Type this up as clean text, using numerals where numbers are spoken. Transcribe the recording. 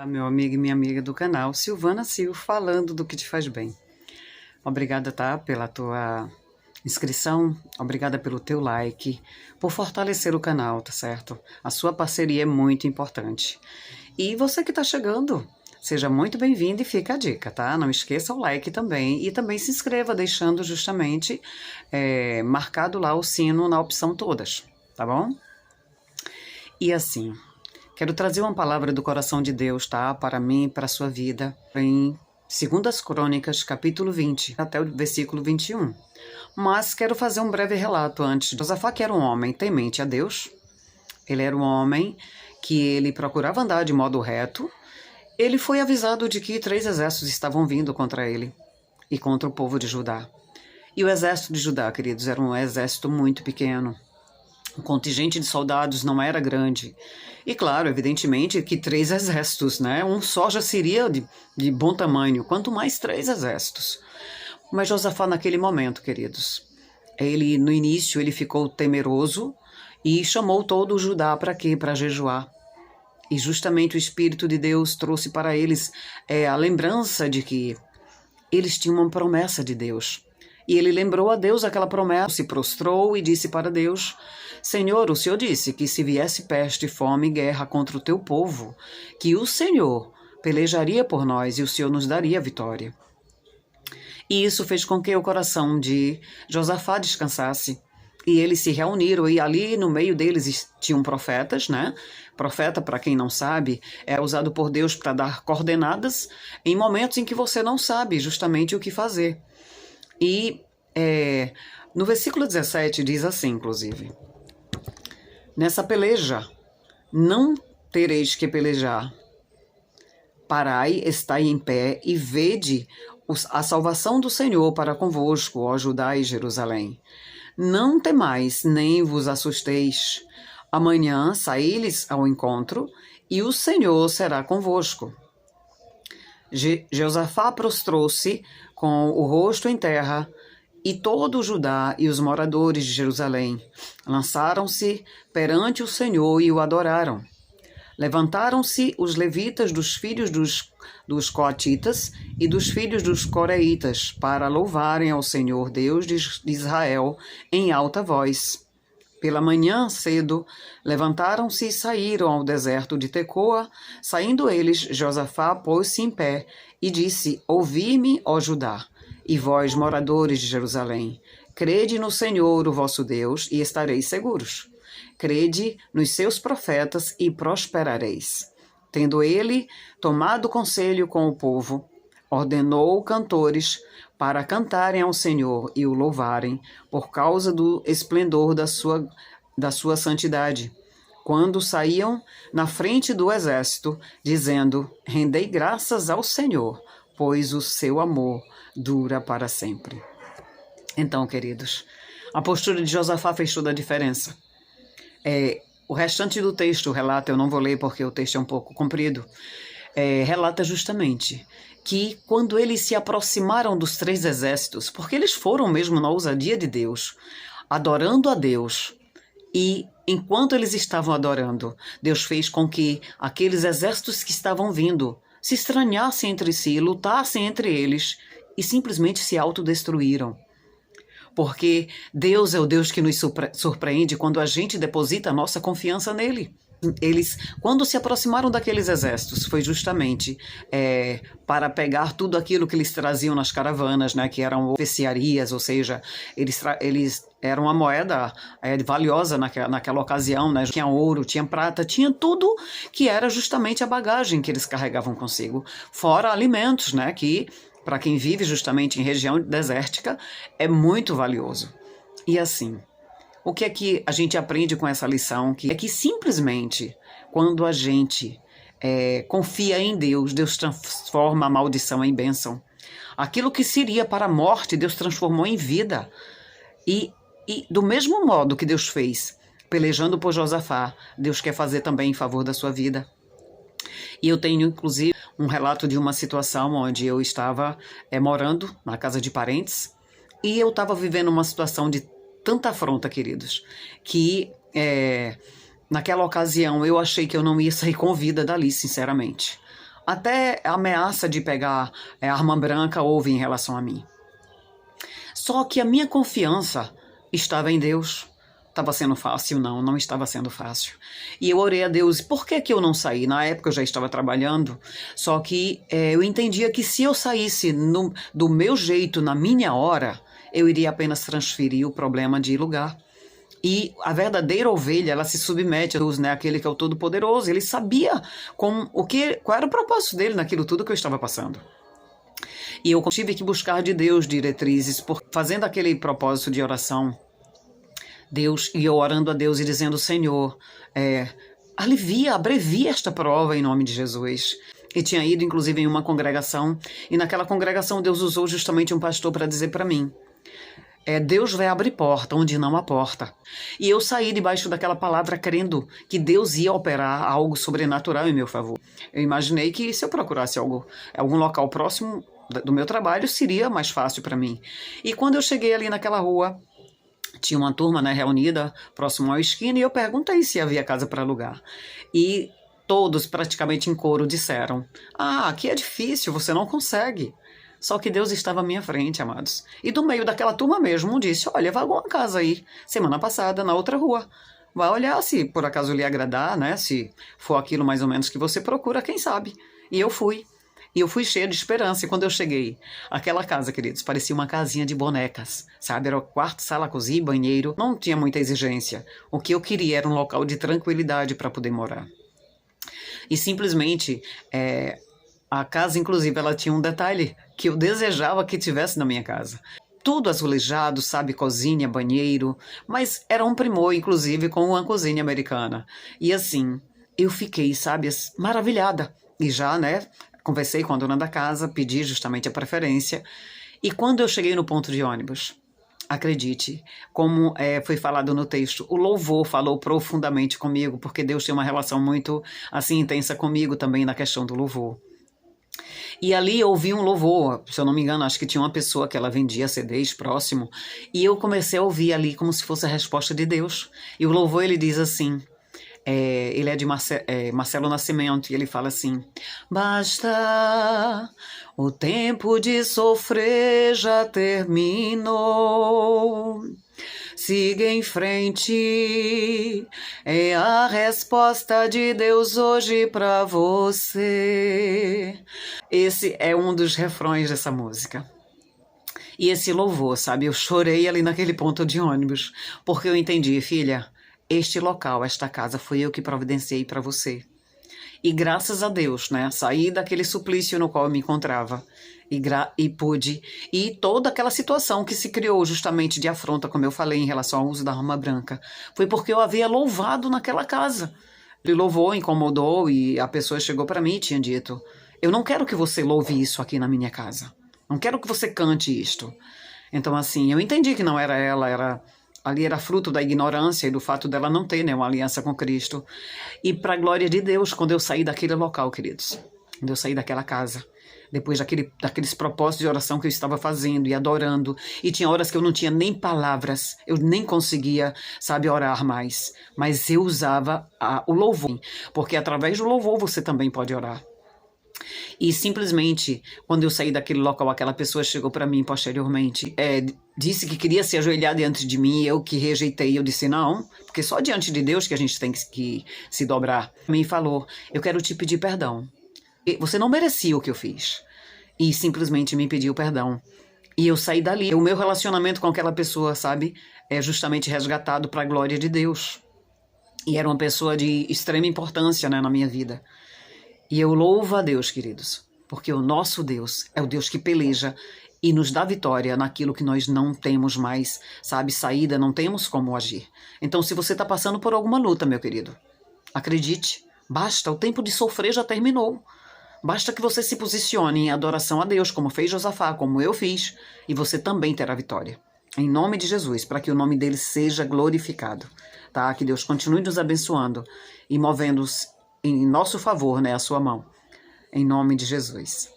Meu amigo e minha amiga do canal, Silvana Sil, falando do que te faz bem. Obrigada, tá, pela tua inscrição, obrigada pelo teu like, por fortalecer o canal, tá certo? A sua parceria é muito importante. E você que tá chegando, seja muito bem-vindo e fica a dica, tá? Não esqueça o like também e também se inscreva, deixando justamente marcado lá o sino na opção todas, tá bom? E assim, quero trazer uma palavra do coração de Deus, tá? Para mim e para a sua vida, em 2 Crônicas, capítulo 20, até o versículo 21. Mas quero fazer um breve relato antes. Josafá, que era um homem temente a Deus, ele era um homem que ele procurava andar de modo reto, ele foi avisado de que 3 exércitos estavam vindo contra ele e contra o povo de Judá. E o exército de Judá, queridos, era um exército muito pequeno. O contingente de soldados não era grande. E claro, evidentemente que 3 exércitos, né? Um só já seria de bom tamanho, quanto mais 3 exércitos. Mas Josafá naquele momento, queridos, no início ele ficou temeroso e chamou todo o Judá para quê? Para jejuar. E justamente o Espírito de Deus trouxe para eles a lembrança de que eles tinham uma promessa de Deus. E ele lembrou a Deus aquela promessa, se prostrou e disse para Deus: Senhor, o Senhor disse que se viesse peste, fome e guerra contra o teu povo, que o Senhor pelejaria por nós e o Senhor nos daria a vitória. E isso fez com que o coração de Josafá descansasse. E eles se reuniram, e ali no meio deles tinham profetas, né? Profeta, para quem não sabe, é usado por Deus para dar coordenadas em momentos em que você não sabe justamente o que fazer. E no versículo 17 diz assim, inclusive: Nessa peleja não tereis que pelejar. Parai, estai em pé e vede a salvação do Senhor para convosco, ó Judá e Jerusalém. Não temais, nem vos assusteis. Amanhã saí-lhes ao encontro, e o Senhor será convosco. Josafá prostrou-se com o rosto em terra, e todo o Judá e os moradores de Jerusalém lançaram-se perante o Senhor e o adoraram. Levantaram-se os levitas dos filhos dos coatitas e dos filhos dos coreitas para louvarem ao Senhor Deus de Israel em alta voz. Pela manhã cedo, levantaram-se e saíram ao deserto de Tecoa. Saindo eles, Josafá pôs-se em pé e disse: Ouvi-me, ó Judá, e vós, moradores de Jerusalém, crede no Senhor, o vosso Deus, e estareis seguros. Crede nos seus profetas e prosperareis. Tendo ele tomado conselho com o povo, ordenou cantores para cantarem ao Senhor e o louvarem por causa do esplendor da sua santidade, quando saíam na frente do exército, dizendo: Rendei graças ao Senhor, pois o seu amor dura para sempre. Então, queridos, a postura de Josafá fez toda a diferença. O restante do texto relata, eu não vou ler porque o texto é um pouco comprido, relata justamente que quando eles se aproximaram dos 3 exércitos, porque eles foram mesmo na ousadia de Deus, adorando a Deus, e enquanto eles estavam adorando, Deus fez com que aqueles exércitos que estavam vindo se estranhassem entre si, lutassem entre eles e simplesmente se autodestruíram. Porque Deus é o Deus que nos surpreende quando a gente deposita a nossa confiança nele. Eles, quando se aproximaram daqueles exércitos, foi justamente para pegar tudo aquilo que eles traziam nas caravanas, né, que eram especiarias, ou seja, eles eram uma moeda valiosa naquela ocasião, né, tinha ouro, tinha prata, tinha tudo que era justamente a bagagem que eles carregavam consigo, fora alimentos, né, que para quem vive justamente em região desértica é muito valioso. E assim, o que é que a gente aprende com essa lição? É que simplesmente, quando a gente confia em Deus, Deus transforma a maldição em bênção. Aquilo que seria para a morte, Deus transformou em vida. E do mesmo modo que Deus fez, pelejando por Josafá, Deus quer fazer também em favor da sua vida. E eu tenho, inclusive, um relato de uma situação onde eu estava morando na casa de parentes, e eu estava vivendo uma situação de tanta afronta, queridos, que naquela ocasião eu achei que eu não ia sair com vida dali, sinceramente. Até a ameaça de pegar arma branca houve em relação a mim. Só que a minha confiança estava em Deus. Estava sendo fácil? Não, não estava sendo fácil. E eu orei a Deus, por que que eu não saí? Na época eu já estava trabalhando, só que eu entendia que se eu saísse do meu jeito, na minha hora, eu iria apenas transferir o problema de lugar. E a verdadeira ovelha, ela se submete a Deus, né? Aquele que é o Todo-Poderoso. Ele sabia qual era o propósito dele naquilo tudo que eu estava passando. E eu tive que buscar de Deus diretrizes, fazendo aquele propósito de oração. Deus, e eu orando a Deus e dizendo, Senhor, abrevia esta prova em nome de Jesus. E tinha ido, inclusive, em uma congregação, e naquela congregação Deus usou justamente um pastor para dizer para mim, Deus vai abrir porta onde não há porta. E eu saí debaixo daquela palavra crendo que Deus ia operar algo sobrenatural em meu favor. Eu imaginei que se eu procurasse algum local próximo do meu trabalho, seria mais fácil para mim. E quando eu cheguei ali naquela rua, tinha uma turma, né, reunida próximo à esquina, e eu perguntei se havia casa para alugar. E todos, praticamente em coro, disseram, aqui é difícil, você não consegue. Só que Deus estava à minha frente, amados. E do meio daquela turma mesmo, um disse, olha, vagou uma casa aí, semana passada, na outra rua. Vai olhar se por acaso lhe agradar, né? Se for aquilo mais ou menos que você procura, quem sabe. E eu fui. E eu fui cheia de esperança. E quando eu cheguei, aquela casa, queridos, parecia uma casinha de bonecas, sabe? Era o quarto, sala, cozinha e banheiro. Não tinha muita exigência. O que eu queria era um local de tranquilidade para poder morar. E simplesmente, a casa, inclusive, ela tinha um detalhe que eu desejava que tivesse na minha casa. Tudo azulejado, sabe, cozinha, banheiro, mas era um primor, inclusive, com uma cozinha americana. E assim, eu fiquei, sabe, maravilhada. E já, né, conversei com a dona da casa, pedi justamente a preferência. E quando eu cheguei no ponto de ônibus, acredite, como foi falado no texto, o louvor falou profundamente comigo, porque Deus tem uma relação muito, assim, intensa comigo também na questão do louvor. E ali eu ouvi um louvor, se eu não me engano, acho que tinha uma pessoa que ela vendia CDs próximo, e eu comecei a ouvir ali como se fosse a resposta de Deus. E o louvor, ele diz assim, ele é de Marcelo Nascimento, e ele fala assim, basta, o tempo de sofrer já terminou. Siga em frente, é a resposta de Deus hoje para você. Esse é um dos refrões dessa música. E esse louvor, sabe, eu chorei ali naquele ponto de ônibus, porque eu entendi, filha, este local, esta casa, foi eu que providenciei para você. E graças a Deus, né, saí daquele suplício no qual eu me encontrava e pude. E toda aquela situação que se criou justamente de afronta, como eu falei, em relação ao uso da arma branca, foi porque eu havia louvado naquela casa. Ele louvou, incomodou e a pessoa chegou para mim e tinha dito, eu não quero que você louve isso aqui na minha casa. Não quero que você cante isto. Então, assim, eu entendi que não era ela, ali era fruto da ignorância e do fato dela não ter, né, uma aliança com Cristo. E para a glória de Deus, quando eu saí daquele local, queridos, quando eu saí daquela casa, depois daqueles propósitos de oração que eu estava fazendo e adorando, e tinha horas que eu não tinha nem palavras, eu nem conseguia, sabe, orar mais, mas eu usava o louvor, porque através do louvor você também pode orar. E simplesmente, quando eu saí daquele local, aquela pessoa chegou para mim posteriormente, disse que queria se ajoelhar diante de mim, eu que rejeitei, eu disse não, porque só diante de Deus que a gente tem que se dobrar. Me falou, eu quero te pedir perdão. Você não merecia o que eu fiz. E simplesmente me pediu perdão. E eu saí dali. O meu relacionamento com aquela pessoa, sabe, é justamente resgatado para a glória de Deus. E era uma pessoa de extrema importância, né, na minha vida. E eu louvo a Deus, queridos, porque o nosso Deus é o Deus que peleja e nos dá vitória naquilo que nós não temos mais, sabe, saída, não temos como agir. Então, se você está passando por alguma luta, meu querido, acredite, basta, o tempo de sofrer já terminou. Basta que você se posicione em adoração a Deus, como fez Josafá, como eu fiz, e você também terá vitória. Em nome de Jesus, para que o nome dele seja glorificado. Tá? Que Deus continue nos abençoando e movendo em nosso favor, né, a sua mão. Em nome de Jesus.